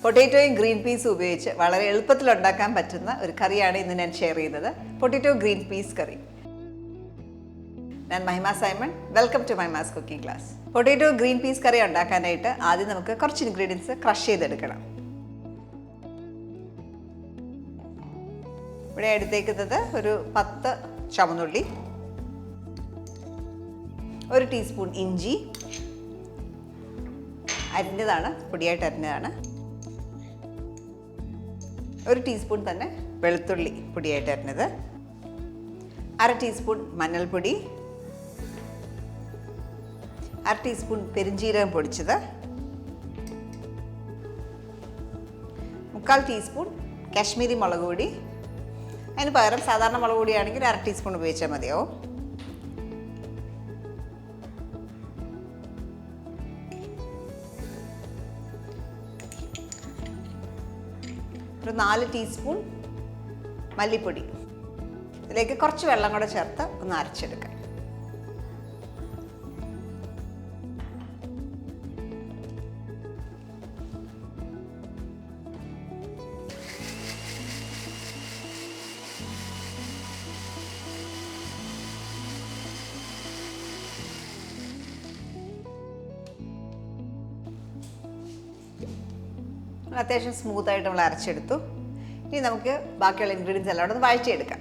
പൊട്ടാറ്റോയും green പീസും ഉപയോഗിച്ച് വളരെ എളുപ്പത്തിൽ ഉണ്ടാക്കാൻ പറ്റുന്ന ഒരു കറിയാണ് ഇന്ന് ഞാൻ ഷെയർ ചെയ്യുന്നത്. Potato green peas curry. ഞാൻ Mahima Simon. Welcome to Mahima's cooking class. Potato green peas curry ഉണ്ടാക്കാനായിട്ട് ആദ്യം നമുക്ക് കുറച്ച് ഇൻഗ്രീഡിയൻസ് ക്രഷ് ചെയ്തെടുക്കണം. ഇവിടെ എടുത്തേക്കുന്നത് ഒരു 10 ചുവന്നുള്ളി, 1 ടീസ്പൂൺ ഇഞ്ചി അരിഞ്ഞതാണ്, പൊടിയായിട്ട് അരിഞ്ഞതാണ്, 1 ടീസ്പൂൺ തന്നെ വെളുത്തുള്ളി പൊടിയായിട്ട് അരിഞ്ഞത്, 1/2 ടീസ്പൂൺ മഞ്ഞൾപ്പൊടി, 1/2 ടീസ്പൂൺ പെരിഞ്ജീരകം പൊടിച്ചത്, 1/4 ടീസ്പൂൺ കാശ്മീരി മുളക് പൊടി. അതിന് പകരം സാധാരണ മുളക് പൊടിയാണെങ്കിൽ 1/2 ടീസ്പൂൺ ഉപയോഗിച്ചാൽ മതിയാവും. ഒരു 4 ടീസ്പൂൺ മല്ലിപ്പൊടി. ഇതിലേക്ക് കുറച്ച് വെള്ളം കൂടെ ചേർത്ത് ഒന്ന് അരച്ചെടുക്കാം. അത്യാവശ്യം സ്മൂത്തായിട്ട് നമ്മൾ അരച്ചെടുത്തു. ഇനി നമുക്ക് ബാക്കിയുള്ള ഇൻഗ്രീഡിയൻസ് എല്ലാം ഒന്ന് വഴറ്റിയെടുക്കാം.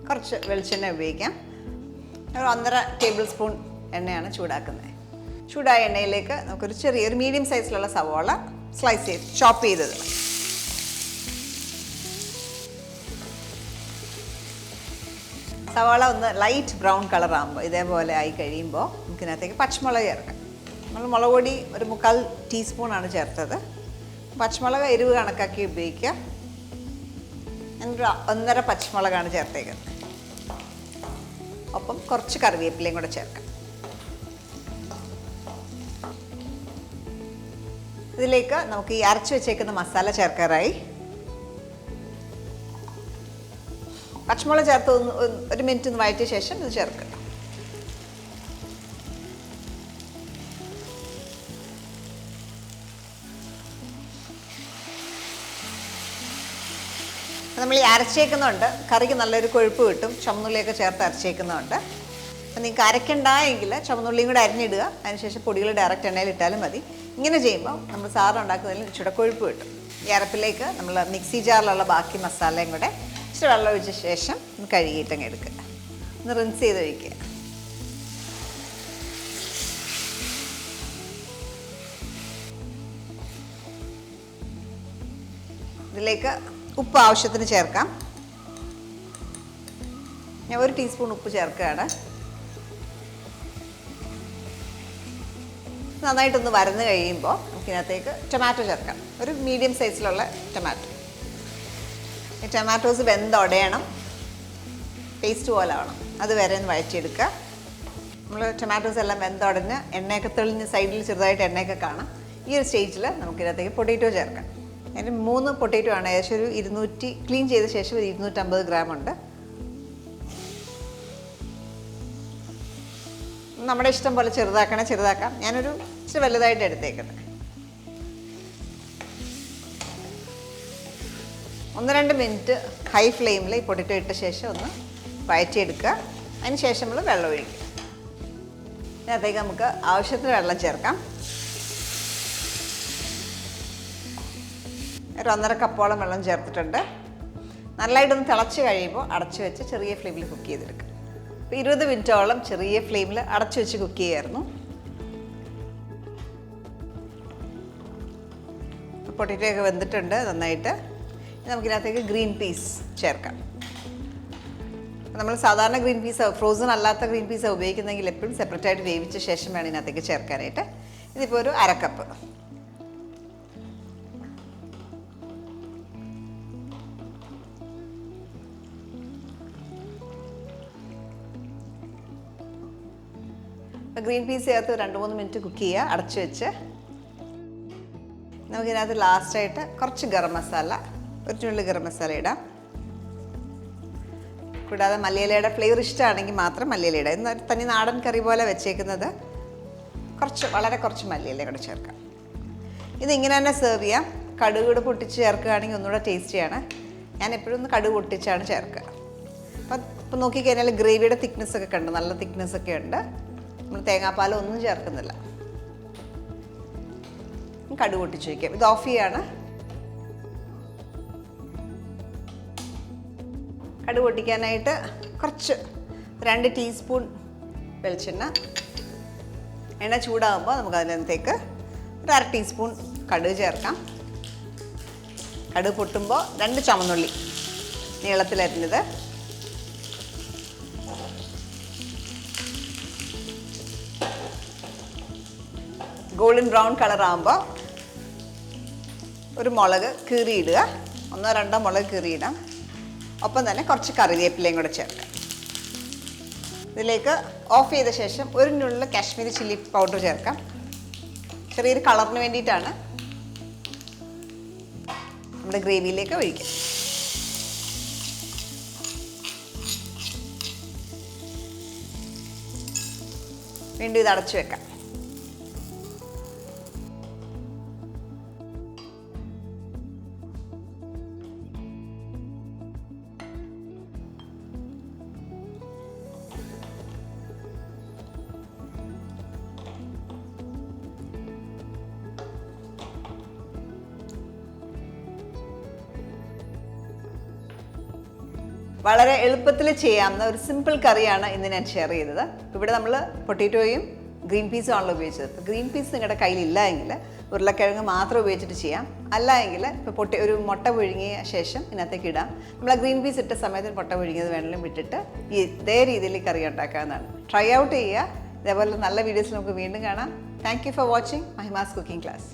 കുറച്ച് വെളിച്ചെണ്ണ ഉപയോഗിക്കാം. ഒരു 1.5 ടേബിൾ സ്പൂൺ എണ്ണയാണ് ചൂടാക്കുന്നത്. ചൂടായ എണ്ണയിലേക്ക് നമുക്കൊരു ചെറിയൊരു മീഡിയം സൈസിലുള്ള സവാള സ്ലൈസ് ചെയ്ത് ചോപ്പ് ചെയ്തത്, സവാള ഒന്ന് ലൈറ്റ് ബ്രൗൺ കളർ ആകുമ്പോൾ ഇതേപോലെ ആയി കഴിയുമ്പോൾ നമുക്കിതിനകത്തേക്ക് പച്ചമുളക് ചേർക്കാം. നമ്മൾ മുളക് പൊടി ഒരു 1/4 ടീസ്പൂണാണ് ചേർത്തത്. പച്ചമുളക് എരിവ് കണക്കാക്കി ഉപയോഗിക്കുക. ഞാനൊരു 1.5 പച്ചമുളകാണ് ചേർത്തേക്കുന്നത്. ഒപ്പം കുറച്ച് കറിവേപ്പിലയും കൂടെ ചേർക്കാം. ഇതിലേക്ക് നമുക്ക് ഈ അരച്ച് വെച്ചേക്കുന്ന മസാല ചേർക്കാറായി. പച്ചമുളക് ചേർത്ത് 1 മിനിറ്റ് ഒന്ന് വഴറ്റിയ ശേഷം ഇത് ചേർക്കുക. നമ്മൾ ഈ അരച്ചേക്കുന്നുണ്ട് കറിക്ക് നല്ലൊരു കൊഴുപ്പ് കിട്ടും. ചുവന്നുള്ളിയൊക്കെ ചേർത്ത് അരച്ചേക്കുന്നുണ്ട്. അപ്പം നിങ്ങൾക്ക് അരയ്ക്കണ്ട എങ്കിൽ ചുവന്നുള്ളിയും കൂടെ അരിഞ്ഞിടുക. അതിനുശേഷം പൊടികൾ ഡയറക്റ്റ് എണ്ണയിൽ ഇട്ടാലും മതി. ഇങ്ങനെ ചെയ്യുമ്പോൾ നമ്മൾ സാറ് ഉണ്ടാക്കുന്നതിൽ ഇച്ചിരി കൊഴുപ്പ് കിട്ടും. ഈ അരപ്പിലേക്ക് നമ്മൾ മിക്സി ജാറിലുള്ള ബാക്കി മസാലയും കൂടെ ഇച്ചിരി വെള്ളം ഒഴിച്ച ശേഷം ഒന്ന് കഴുകിയിട്ടങ്ങ് എടുക്കുക. ഒന്ന് റിൻസ് ചെയ്ത് ഒഴിക്കുക. ഇതിലേക്ക് ഉപ്പ് ആവശ്യത്തിന് ചേർക്കാം. ഞാൻ 1 ടീസ്പൂൺ ഉപ്പ് ചേർക്കുകയാണ്. നന്നായിട്ടൊന്ന് വരന്ന് കഴിയുമ്പോൾ നമുക്കിതിനകത്തേക്ക് ടൊമാറ്റോ ചേർക്കാം. ഒരു മീഡിയം സൈസിലുള്ള ടൊമാറ്റോ. ഈ ടൊമാറ്റോസ് വെന്തുടയണം, പേസ്റ്റ് പോലെ ആവണം. അത് വരെ ഒന്ന് വഴറ്റിയെടുക്കുക. നമ്മൾ ടൊമാറ്റോസ് എല്ലാം വെന്തുടഞ്ഞ് എണ്ണയൊക്കെ തെളിഞ്ഞ് സൈഡിൽ ചെറുതായിട്ട് എണ്ണയൊക്കെ കാണാം. ഈ ഒരു സ്റ്റേജിൽ നമുക്കിതിനകത്തേക്ക് പൊട്ടാറ്റോ ചേർക്കാം. അതിന് 3 പൊട്ടാറ്റോ ആണ്. ഏകദേശം ഒരു 200 ക്ലീൻ ചെയ്ത ശേഷം ഒരു 250 ഗ്രാം ഉണ്ട്. നമ്മുടെ ഇഷ്ടം പോലെ ചെറുതാക്കാം. ഞാനൊരു ഇച്ചിരി വലുതായിട്ട് എടുത്തേക്കുന്നത്. 1-2 മിനിറ്റ് ഹൈ ഫ്ലെയിമിൽ ഈ പൊട്ടാറ്റോ ഇട്ട ശേഷം ഒന്ന് വഴറ്റിയെടുക്കുക. അതിന് ശേഷം നമ്മൾ വെള്ളം ഒഴിക്കുക. ഇതിനകത്തേക്ക് നമുക്ക് ആവശ്യത്തിന് വെള്ളം ചേർക്കാം. ഒരു 1.5 കപ്പോളം വെള്ളം ചേർത്തിട്ടുണ്ട്. നല്ലതായിട്ടൊന്ന് തിളച്ച് കഴിയുമ്പോൾ അടച്ചു വെച്ച് ചെറിയ ഫ്ലെയിമിൽ കുക്ക് ചെയ്തെടുക്കുക. ഇപ്പോൾ 20 മിനിറ്റോളം ചെറിയ ഫ്ലെയിമിൽ അടച്ചു വെച്ച് കുക്ക് ചെയ്യായിരുന്നു. പൊട്ടാറ്റോ ഒക്കെ വെന്തിട്ടുണ്ട് നന്നായിട്ട്. നമുക്കിതിനകത്തേക്ക് ഗ്രീൻ പീസ് ചേർക്കാം. നമ്മൾ സാധാരണ ഗ്രീൻ പീസ്, ഫ്രോസൺ അല്ലാത്ത ഗ്രീൻ പീസ് ഉപയോഗിക്കുന്നെങ്കിൽ എപ്പോഴും സെപ്പറേറ്റ് ആയിട്ട് വേവിച്ച ശേഷം വേണം ഇതിനകത്തേക്ക് ചേർക്കാനായിട്ട്. ഇതിപ്പോൾ ഒരു 1/2 കപ്പ്. ഗ്രീൻ പീസ് ചേർത്ത് 2-3 മിനിറ്റ് കുക്ക് ചെയ്യുക അടച്ചു വെച്ച്. നമുക്കിതിനകത്ത് ലാസ്റ്റായിട്ട് കുറച്ച് ഗരം മസാല, ഒരു ചുള്ളി ഗരം മസാല ഇടാം. കൂടാതെ മല്ലിയിലയുടെ ഫ്ലേവർ ഇഷ്ടമാണെങ്കിൽ മാത്രം മല്ലിയിലയുടെ ഇന്ന് തനി നാടൻ കറി പോലെ വെച്ചേക്കുന്നത് വളരെ കുറച്ച് മല്ലിയില കൂടെ ചേർക്കാം. ഇതിങ്ങനെ തന്നെ സെർവ് ചെയ്യാം. കടുക് കൂടെ പൊട്ടിച്ച് ചേർക്കുകയാണെങ്കിൽ ഒന്നുകൂടെ ടേസ്റ്റിയാണ്. ഞാൻ എപ്പോഴും ഒന്ന് കടുക് പൊട്ടിച്ചാണ് ചേർക്കുക. അപ്പം ഇപ്പം നോക്കിക്കഴിഞ്ഞാൽ ഗ്രേവിയുടെ തിക്നെസ്സൊക്കെ കണ്ട് നല്ല തിക്നെസ്സൊക്കെ ഉണ്ട്. നമ്മൾ തേങ്ങാപ്പാലൊന്നും ചേർക്കുന്നില്ല. കടുക് പൊട്ടിച്ച് വയ്ക്കാം. ഇത് ഓഫ് ചെയ്യാണ്. കടുക് പൊട്ടിക്കാനായിട്ട് കുറച്ച് 2 ടീസ്പൂൺ വെളിച്ചെണ്ണ. എണ്ണ ചൂടാകുമ്പോൾ നമുക്ക് അതിനകത്തേക്ക് 1/2 ടീസ്പൂൺ കടുക് ചേർക്കാം. കടുക് പൊട്ടുമ്പോൾ 2 ചുവന്നുള്ളി നീളത്തിലരിഞ്ഞത്, ഗോൾഡൻ ബ്രൗൺ കളർ ആകുമ്പോൾ ഒരു മുളക് കീറിയിടുക. 1-2 മുളക് കീറിയിടാം. ഒപ്പം തന്നെ കുറച്ച് കറിവേപ്പിലയും കൂടെ ചേർക്കാം. ഇതിലേക്ക് ഓഫ് ചെയ്ത ശേഷം ഒരു നുള്ള് കാശ്മീരി ചില്ലി പൗഡർ ചേർക്കാം. ചെറിയൊരു കളറിന് വേണ്ടിയിട്ടാണ്. നമ്മുടെ ഗ്രേവിയിലേക്ക് ഒഴിക്കാം. വീണ്ടും ഇത് അടച്ചു വെക്കാം. വളരെ എളുപ്പത്തിൽ ചെയ്യാവുന്ന ഒരു സിമ്പിൾ കറിയാണ് ഇന്ന് ഞാൻ ഷെയർ ചെയ്തത്. ഇവിടെ നമ്മൾ പൊട്ടറ്റോയും ഗ്രീൻ പീസും ആണല്ലോ ഉപയോഗിച്ചത്. ഇപ്പോൾ ഗ്രീൻ പീസ് നിങ്ങളുടെ കയ്യിലില്ല എങ്കിൽ ഉരുളക്കിഴങ്ങ് മാത്രം ഉപയോഗിച്ചിട്ട് ചെയ്യാം. അല്ല എങ്കിൽ ഇപ്പോൾ ഒരു മുട്ട പുഴുങ്ങിയ ശേഷം ഇതിനകത്തേക്ക് ഇടാം. നമ്മൾ ആ ഗ്രീൻ പീസ് ഇട്ട സമയത്ത് മുട്ട പുഴുങ്ങിയത് വേണമെങ്കിലും വിട്ടിട്ട് ഇതേ രീതിയിൽ കറി ഉണ്ടാക്കാവുന്നതാണ്. ട്രൈ ഔട്ട് ചെയ്യുക. ഇതേപോലെ നല്ല വീഡിയോസ് നമുക്ക് വീണ്ടും കാണാം. Thank you for watching Mahima's cooking class.